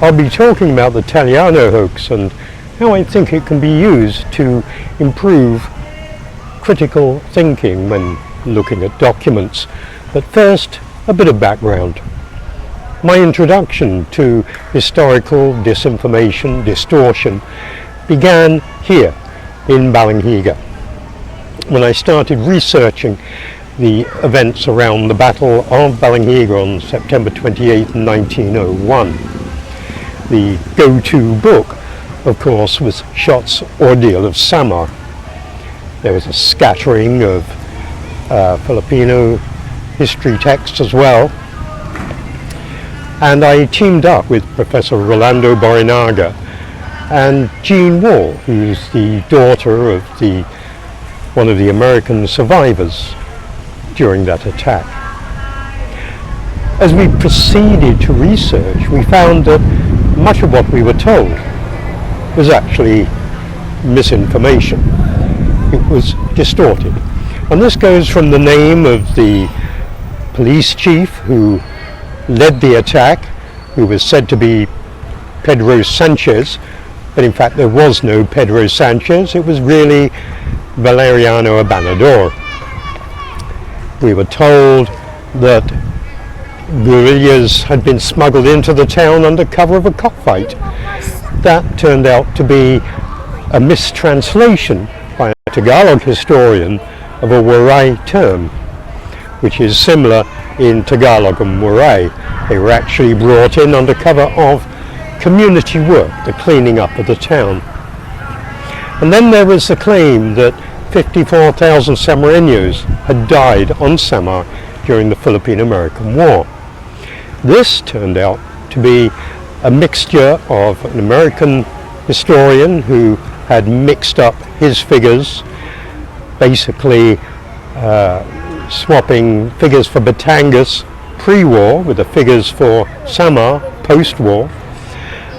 I'll be talking about the Tallano hoax and how I think it can be used to improve critical thinking when looking at documents. But first, a bit of background. My introduction to historical disinformation, distortion, began here in Ballinhiga when I started researching the events around the Battle of Ballinhiga on September 28, 1901. The go-to book, of course, was Schott's Ordeal of Samar. There was a scattering of Filipino history texts as well. And I teamed up with Professor Rolando Barinaga and Jean Wall, who's the daughter of one of the American survivors during that attack. As we proceeded to research, we found that much of what we were told was actually misinformation. It was distorted. And this goes from the name of the police chief who led the attack, who was said to be Pedro Sanchez, but in fact there was no Pedro Sanchez, it was really Valeriano Abanador. We were told that guerrillas had been smuggled into the town under cover of a cockfight. That turned out to be a mistranslation by a Tagalog historian of a Waray term, which is similar in Tagalog and Waray. They were actually brought in under cover of community work, the cleaning up of the town. And then there was the claim that 54,000 Samareños had died on Samar during the Philippine-American War. This turned out to be a mixture of an American historian who had mixed up his figures, basically swapping figures for Batangas pre-war with the figures for Samar post-war,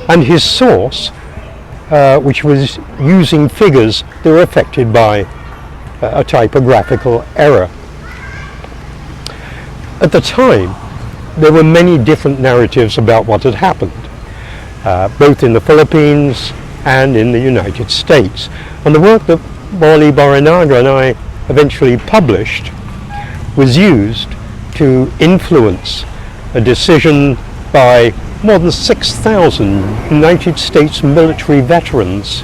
and his source, which was using figures that were affected by a typographical error. At the time, there were many different narratives about what had happened, both in the Philippines and in the United States. And the work that Morley Barinaga and I eventually published was used to influence a decision by more than 6,000 United States military veterans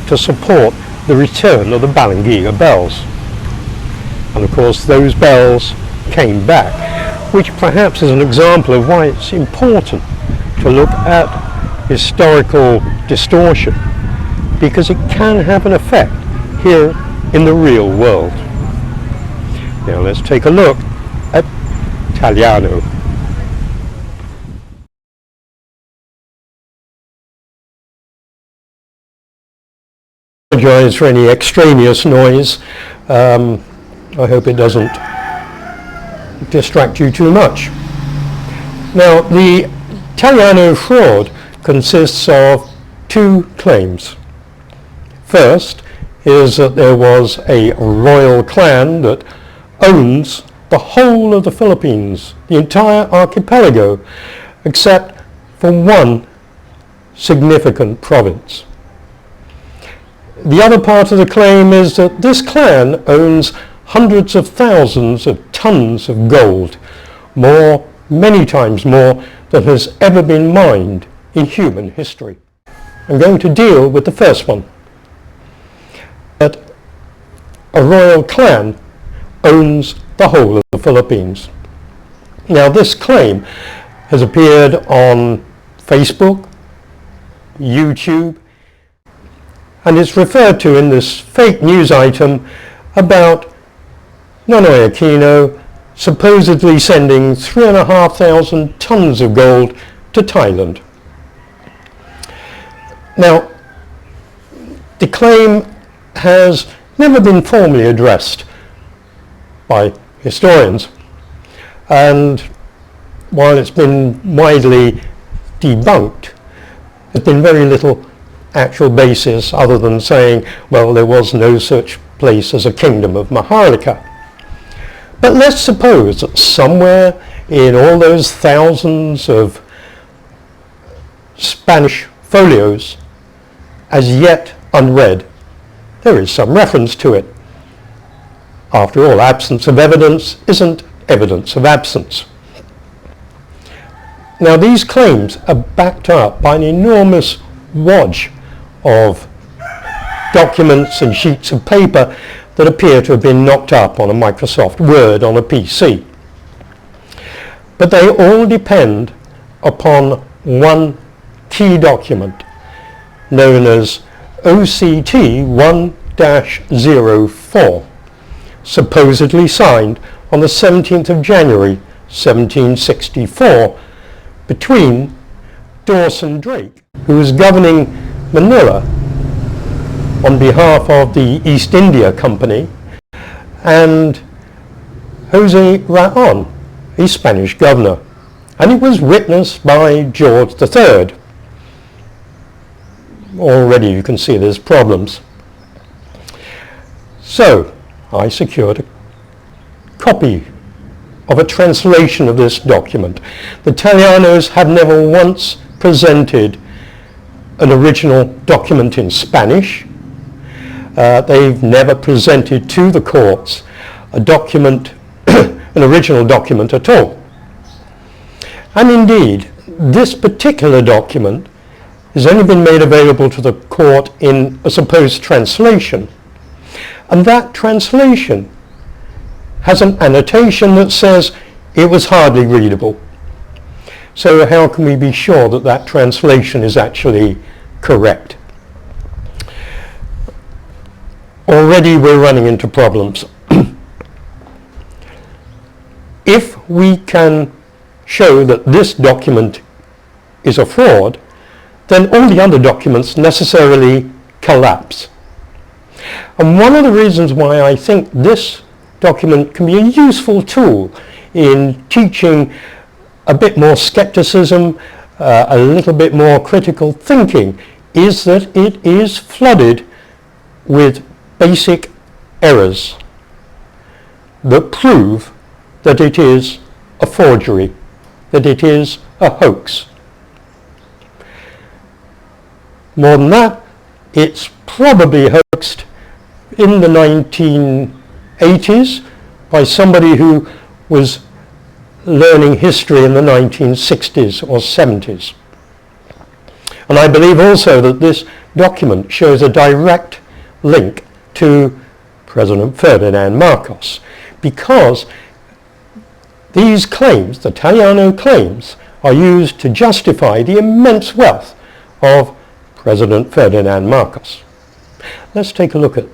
to support the return of the Ballinhiga bells. And of course those bells came back, which perhaps is an example of why it's important to look at historical distortion, because it can have an effect here in the real world. Now let's take a look at Tallano. I apologize for any extraneous noise. I hope it doesn't distract you too much. Now, the Tallano fraud consists of two claims. First is that there was a royal clan that owns the whole of the Philippines, the entire archipelago, except for one significant province. The other part of the claim is that this clan owns hundreds of thousands of tons of gold, many times more than has ever been mined in human history. I'm going to deal with the first one. That a royal clan owns the whole of the Philippines. Now this claim has appeared on Facebook, YouTube, and it's referred to in this fake news item about Nonoy Aquino supposedly sending 3,500 tons of gold to Thailand. Now, the claim has never been formally addressed by historians, and while it's been widely debunked, there's been very little actual basis other than saying, well, there was no such place as a kingdom of Maharlika. But let's suppose that somewhere in all those thousands of Spanish folios as yet unread. There is some reference to it. After all, absence of evidence isn't evidence of absence. Now, these claims are backed up by an enormous wodge of documents and sheets of paper that appear to have been knocked up on a Microsoft Word on a PC. But they all depend upon one key document known as OCT 1-04, supposedly signed on the 17th of January 1764 between Dawson Drake, who was governing Manila on behalf of the East India Company, and Jose Raon, a Spanish governor, and it was witnessed by George III. Already you can see there's problems. So I secured a copy of a translation of this document. The Tallanos have never once presented an original document in Spanish. They've never presented to the courts a document, an original document at all. And indeed, this particular document has only been made available to the court in a supposed translation. And that translation has an annotation that says it was hardly readable. So how can we be sure that that translation is actually correct? Already we're running into problems. If we can show that this document is a fraud, then all the other documents necessarily collapse. And one of the reasons why I think this document can be a useful tool in teaching a bit more skepticism, a little bit more critical thinking, is that it is flooded with basic errors that prove that it is a forgery, that it is a hoax. More than that, it's probably hoaxed in the 1980s by somebody who was learning history in the 1960s or 70s. And I believe also that this document shows a direct link to President Ferdinand Marcos, because these claims, the Tallano claims, are used to justify the immense wealth of President Ferdinand Marcos. Let's take a look at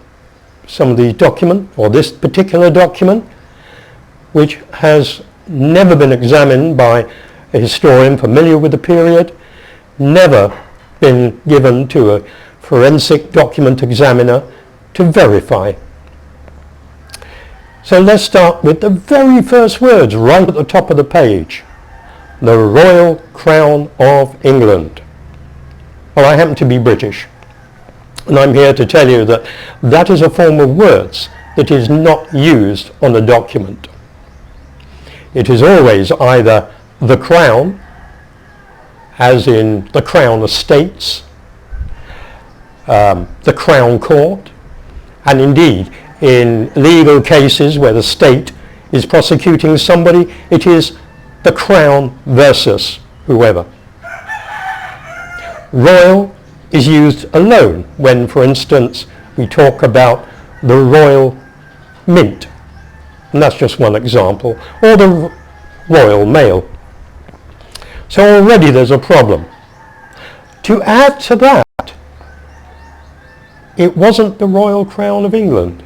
some of these documents, or this particular document, which has never been examined by a historian familiar with the period, never been given to a forensic document examiner to verify. So let's start with the very first words right at the top of the page. The Royal Crown of England. Well, I happen to be British, and I'm here to tell you that that is a form of words that is not used on a document. It is always either the Crown, as in the Crown Estates, the Crown Court, and indeed in legal cases where the state is prosecuting somebody, it is the Crown versus whoever. Royal is used alone when, for instance, we talk about the Royal Mint, and that's just one example, or the Royal Mail. So already there's a problem. To add to that, it wasn't the Royal Crown of England.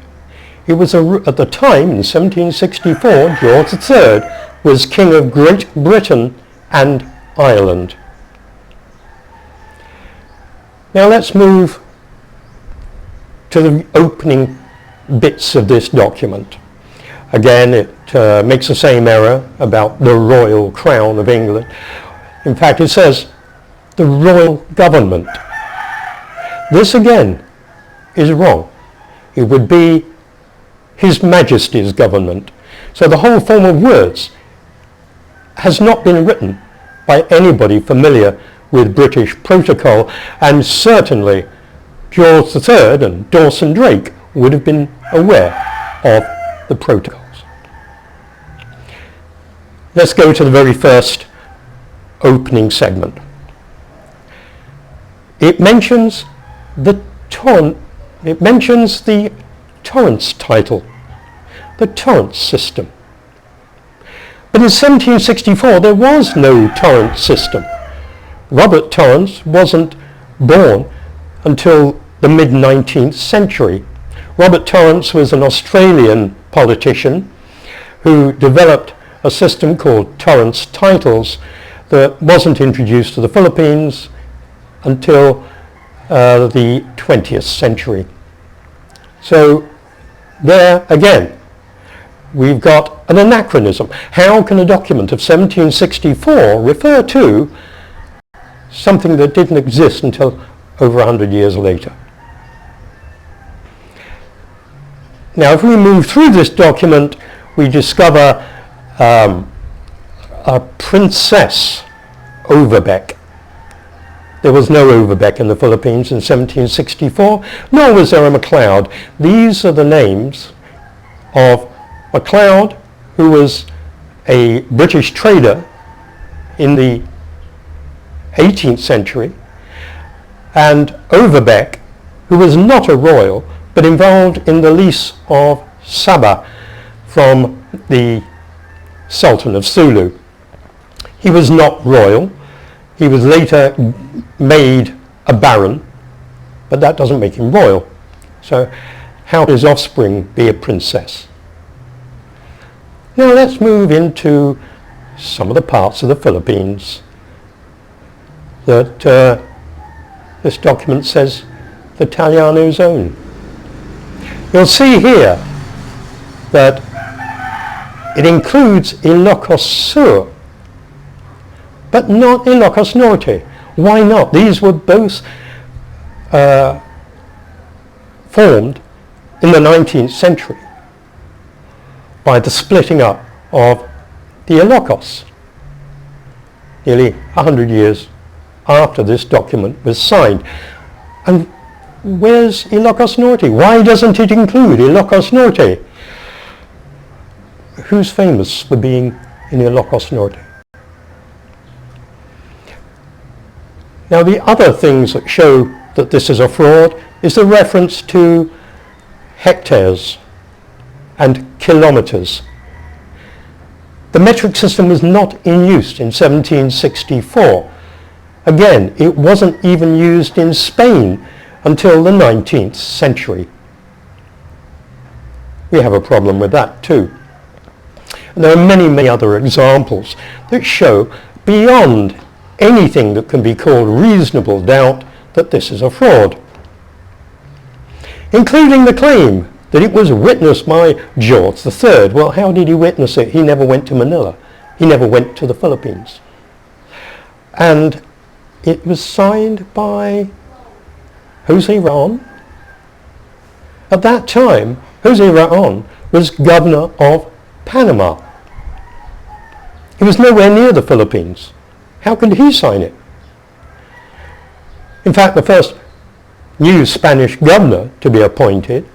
It was, at the time, in 1764, George III was King of Great Britain and Ireland. Now let's move to the opening bits of this document. Again, it makes the same error about the Royal Crown of England. In fact, it says the Royal Government. This again is wrong. It would be His Majesty's Government. So the whole form of words has not been written by anybody familiar with British protocol, and certainly George III and Dawson Drake would have been aware of the protocols. Let's go to the very first opening segment. It mentions the Torrance title, the Torrance system. But in 1764 there was no Torrance system. Robert Torrance wasn't born until the mid-19th century. Robert Torrance was an Australian politician who developed a system called Torrance titles that wasn't introduced to the Philippines until the 20th century. So there again, we've got an anachronism. How can a document of 1764 refer to something that didn't exist until over 100 years later? Now, if we move through this document, we discover a Princess Overbeck. There was no Overbeck in the Philippines in 1764, nor was there a MacLeod. These are the names of MacLeod, who was a British trader in the 18th century, and Overbeck, who was not a royal, but involved in the lease of Sabah from the Sultan of Sulu. He was not royal. He was later made a baron, but that doesn't make him royal. So how could his offspring be a princess? Now let's move into some of the parts of the Philippines that this document says the Tallano's own. You'll see here that it includes Ilocos Sur, but not Ilocos Norte. Why not? These were both formed in the 19th century by the splitting up of the Ilocos, nearly 100 years after this document was signed. And where's Ilocos Norte? Why doesn't it include Ilocos Norte? Who's famous for being in Ilocos Norte? Now, the other things that show that this is a fraud is the reference to hectares and kilometers. The metric system was not in use in 1764. Again, it wasn't even used in Spain until the 19th century. We have a problem with that too. And there are many, many other examples that show beyond anything that can be called reasonable doubt that this is a fraud, including the claim that it was witnessed by George III. Well, how did he witness it? He never went to Manila. He never went to the Philippines. And it was signed by Jose Raon. At that time, Jose Raon was governor of Panama. He was nowhere near the Philippines. How could he sign it? In fact, the first new Spanish governor to be appointed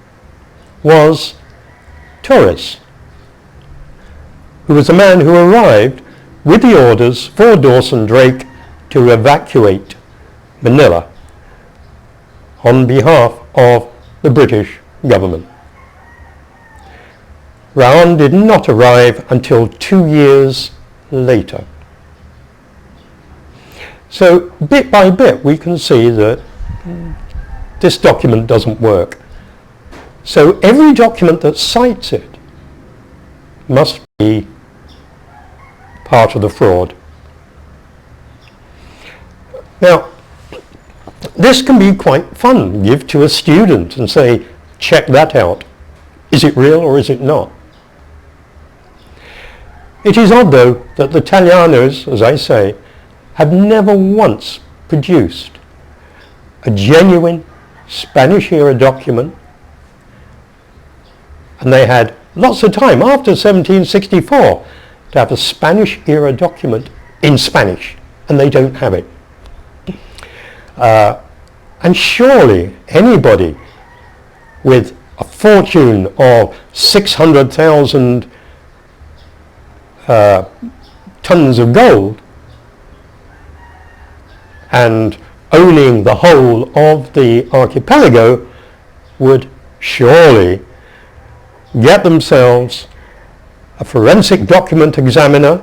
was Torres, who was a man who arrived with the orders for Dawson Drake to evacuate Manila on behalf of the British government. Raon did not arrive until 2 years later. So bit by bit we can see that this document doesn't work. So every document that cites it must be part of the fraud. Now, this can be quite fun. Give to a student and say, check that out. Is it real or is it not? It is odd though that the Tallanos, as I say, have never once produced a genuine Spanish era document, and they had lots of time after 1764 to have a Spanish era document in Spanish, and they don't have it. And surely anybody with a fortune of 600,000 tons of gold and owning the whole of the archipelago would surely get themselves a forensic document examiner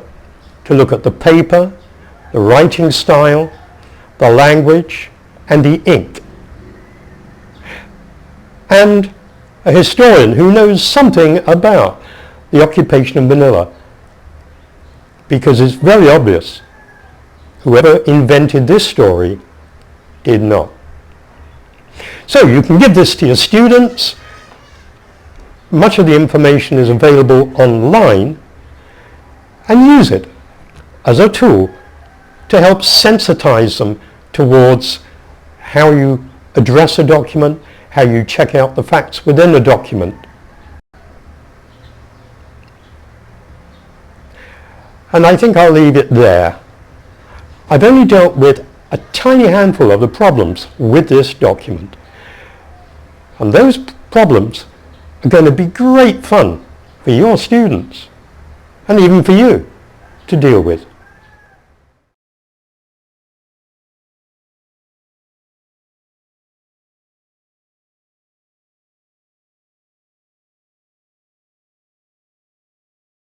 to look at the paper, the writing style, the language, and the ink. And a historian who knows something about the occupation of Manila, because it's very obvious whoever invented this story did not. So you can give this to your students. Much of the information is available online, and use it as a tool to help sensitize them towards how you address a document, how you check out the facts within a document. And I think I'll leave it there. I've only dealt with a tiny handful of the problems with this document. And those problems are going to be great fun for your students and even for you to deal with.